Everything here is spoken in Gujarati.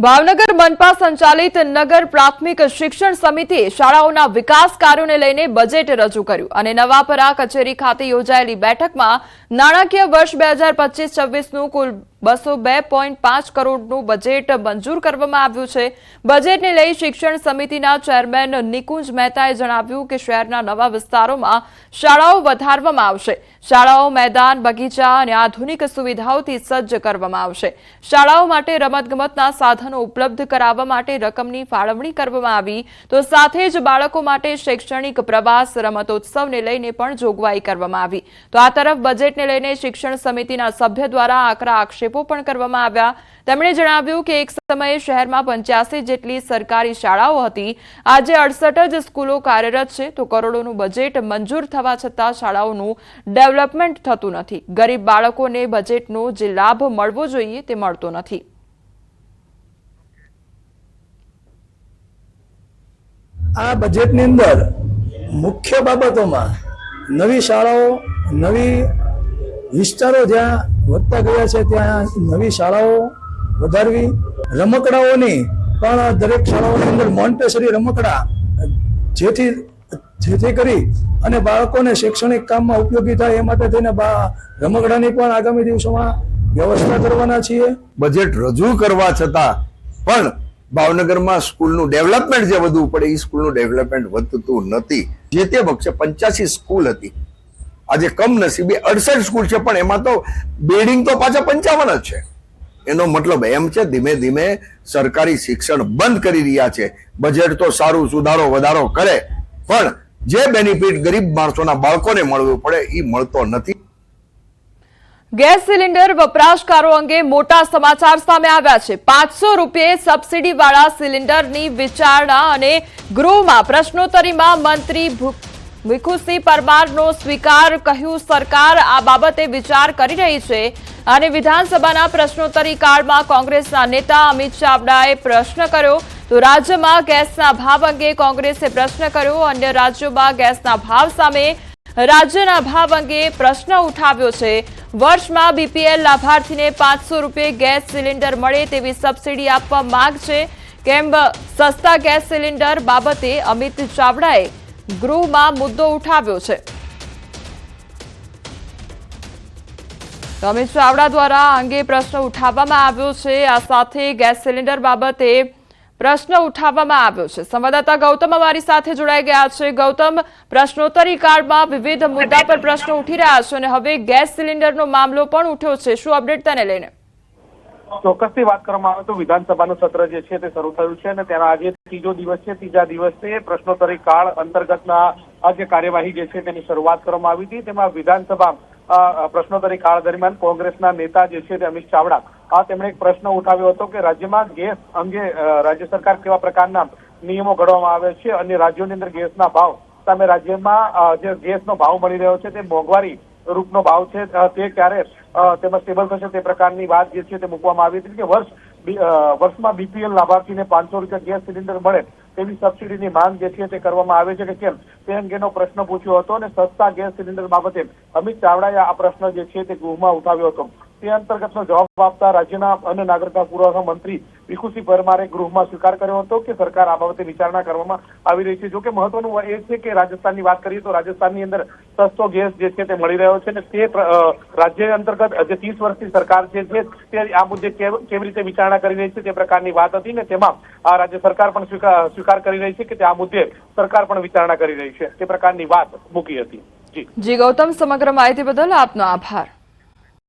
ભાવનગર મનપા સંચાલિત નગર પ્રાથમિક શિક્ષણ સમિતિએ શાળાઓના વિકાસ કાર્યોને લઈને બજેટ રજૂ કર્યું અને નવાપરા કચેરી ખાતે યોજાયેલી બેઠકમાં નાણાકીય વર્ષ 2025-26નું કુલ 202.5 કરોડનું બજેટ મંજૂર કરવામાં આવ્યું છે। બજેટને લઈ શિક્ષણ સમિતિના ચેરમેન નિકુંજ મહેતાએ જણાવ્યું કે શહેરના નવા વિસ્તારોમાં શાળાઓ વધારવામાં આવશે। શાળાઓ મેદાન, બગીચા અને આધુનિક સુવિધાઓથી સજ્જ કરવામાં આવશે। શાળાઓ માટે રમતગમતના સાધનો ઉપલબ્ધ કરાવવા માટે રકમની ફાળવણી કરવામાં આવી તો સાથે જ બાળકો માટે શૈક્ષણિક પ્રવાસ, રમતોત્સવને લઈને પણ જોગવાઈ કરવામાં આવી। તો આ તરફ બજેટને લઈને શિક્ષણ સમિતિના સભ્ય દ્વારા આકરા આક્ષેપો પણ કરવામાં આવ્યા। તેમણે જણાવ્યું કે એક સમયે શહેરમાં 85 જેટલી સરકારી શાળાઓ હતી, આજે 68 જ સ્કૂલો કાર્યરત છે। તો કરોડોનું બજેટ મંજૂર થવા છતાં શાળાઓનું ડેવલપમેન્ટ થતું નથી। ગરીબ બાળકોને બજેટનો જે લાભ મળવો જોઈએ તે મળતો નથી। આ બજેટની અંદર મુખ્ય બાબતોમાં નવી શાળાઓ, નવી વિસ્તારો જ્યાં વધતા ગયા છે ત્યાં નવી શાળાઓ વધારવી, રમકડાઓની પણ દરેક શાળાઓની અંદર મોન્ટેસરી રમકડા જેથી કરી અને બાળકોને શૈક્ષણિક કામમાં ઉપયોગી થાય એ માટે થઈને રમકડાની પણ આગામી દિવસોમાં વ્યવસ્થા કરવાના છીએ। બજેટ રજૂ કરવા છતાં પણ ભાવનગરમાં સ્કૂલનું ડેવલપમેન્ટ જે વધવું પડે એ સ્કૂલનું ડેવલપમેન્ટ વધતું નથી। જે તે વખતે 85 સ્કૂલ હતી, આજે કમનસીબે 68 સ્કૂલ છે, પણ એમાં તો બિલ્ડિંગ તો પાછા 55 જ છે। એનો મતલબ એમ છે ધીમે ધીમે સરકારી શિક્ષણ બંધ કરી રહ્યા છે। બજેટ તો સારું સુધારો વધારો કરે, પણ જે બેનિફિટ ગરીબ માણસોના બાળકોને મળવું પડે એ મળતો નથી। ગેસ સિલિન્ડર વપરાશકારો અંગે મોટા સમાચાર સામે આવ્યા છે। 500 રૂપિયે સબસિડીવાળા સિલિન્ડરની વિચારણા અને ગૃહમાં પ્રશ્નોત્તરીમાં મંત્રી ભીખુસિંહ પરમારનો સ્વીકાર, કહ્યું સરકાર આ બાબતે વિચાર કરી રહી છે। અને વિધાનસભાના પ્રશ્નોત્તરી કાળમાં કોંગ્રેસના નેતા અમિત ચાવડાએ પ્રશ્ન કર્યો તો રાજ્યમાં ગેસના ભાવ અંગે કોંગ્રેસે પ્રશ્ન કર્યો। અન્ય રાજ્યોમાં ગેસના ભાવ સામે રાજ્યના ભાવ અંગે પ્રશ્ન ઉઠાવ્યો છે। વર્ષમાં બીપીએલ લાભાર્થીને 500 રૂપિયે ગેસ સિલિન્ડર મળે તેવી સબસિડી આપવા માંગ છે। કેમ સસ્તા ગેસ સિલિન્ડર બાબતે અમિત ચાવડાએ ગૃહમાં મુદ્દો ઉઠાવ્યો છે। અમિત ચાવડા દ્વારા આ અંગે પ્રશ્ન ઉઠાવવામાં આવ્યો છે। આ સાથે ગેસ સિલિન્ડર બાબતે પ્રશ્ન ઉઠાવવામાં આવ્યો છે। સંવાદદાતા ગૌતમ અમારી સાથે જોડાઈ ગયા છે। ગૌતમ, પ્રશ્નોત્તરી કાળમાં વિવિધ મુદ્દા પર પ્રશ્નો ઉઠી રહ્યા છે અને હવે ગેસ સિલિન્ડરનો મામલો પણ ઉઠ્યો છે, શું અપડેટ તેને લઈને? ચોક્કસથી વાત કરવામાં આવે તો વિધાનસભાનું સત્ર જે છે તે શરૂ થયું છે અને તેના આજે ત્રીજો દિવસ છે। ત્રીજા દિવસે પ્રશ્નોત્તરી કાળ અંતર્ગતના આ જે કાર્યવાહી જે છે તેની શરૂઆત કરવામાં આવી હતી। તેમાં વિધાનસભા પ્રશ્નોત્તરી કાળ દરમિયાન કોંગ્રેસના નેતા જે છે તે અમિત ચાવડા તેમણે એક પ્રશ્ન ઉઠાવ્યો હતો કે રાજ્યમાં ગેસ અંગે રાજ્ય સરકાર કેવા પ્રકારના નિયમો ઘડવામાં આવે છે, અન્ય રાજ્યોની અંદર ગેસના ભાવ સામે રાજ્યમાં જે ગેસનો ભાવ મળી રહ્યો છે તે મોંઘવારી રૂપનો ભાવ છે તે ક્યારે તેમાં સ્ટેબલ થશે તે પ્રકારની વાત જે છે તે મૂકવામાં આવી હતી કે વર્ષમાં બીપીએલ લાભાર્થીને 500 રૂપિયા ગેસ સિલિન્ડર મળે તેવી સબસિડીની માંગ જે છે તે કરવામાં આવે છે કે કેમ, તે અંગેનો પ્રશ્ન પૂછ્યો હતો અને સસ્તા ગેસ સિલિન્ડર બાબતે અમિત ચાવડાએ આ પ્રશ્ન જે છે તે ગૃહમાં ઉઠાવ્યો હતો। તે અંતર્ગતનો જવાબ આપતા રાજ્યના અન્ન નાગરિકતા પુરવઠા મંત્રી ભીખુસિંહ પરમારે ગૃહમાં સ્વીકાર કર્યો હતો કે સરકાર આ બાબતે વિચારણા કરવામાં આવી રહી છે। જો કે મહત્વનું એ છે કે રાજસ્થાનની વાત કરીએ તો રાજસ્થાનની અંદર સસ્તો ગેસ જે છે તે મળી રહ્યો છે અને તે રાજ્ય અંતર્ગત જે 30 વર્ષની સરકાર છે તે આ મુદ્દે કેવી રીતે વિચારણા કરી રહી છે તે પ્રકારની વાત હતી ને તેમાં આ રાજ્ય સરકાર પણ સ્વીકાર કરી રહી છે કે તે આ મુદ્દે સરકાર પણ વિચારણા કરી રહી છે તે પ્રકારની વાત મૂકી હતી। જી ગૌતમ, સમગ્ર માહિતી બદલ આપનો આભાર।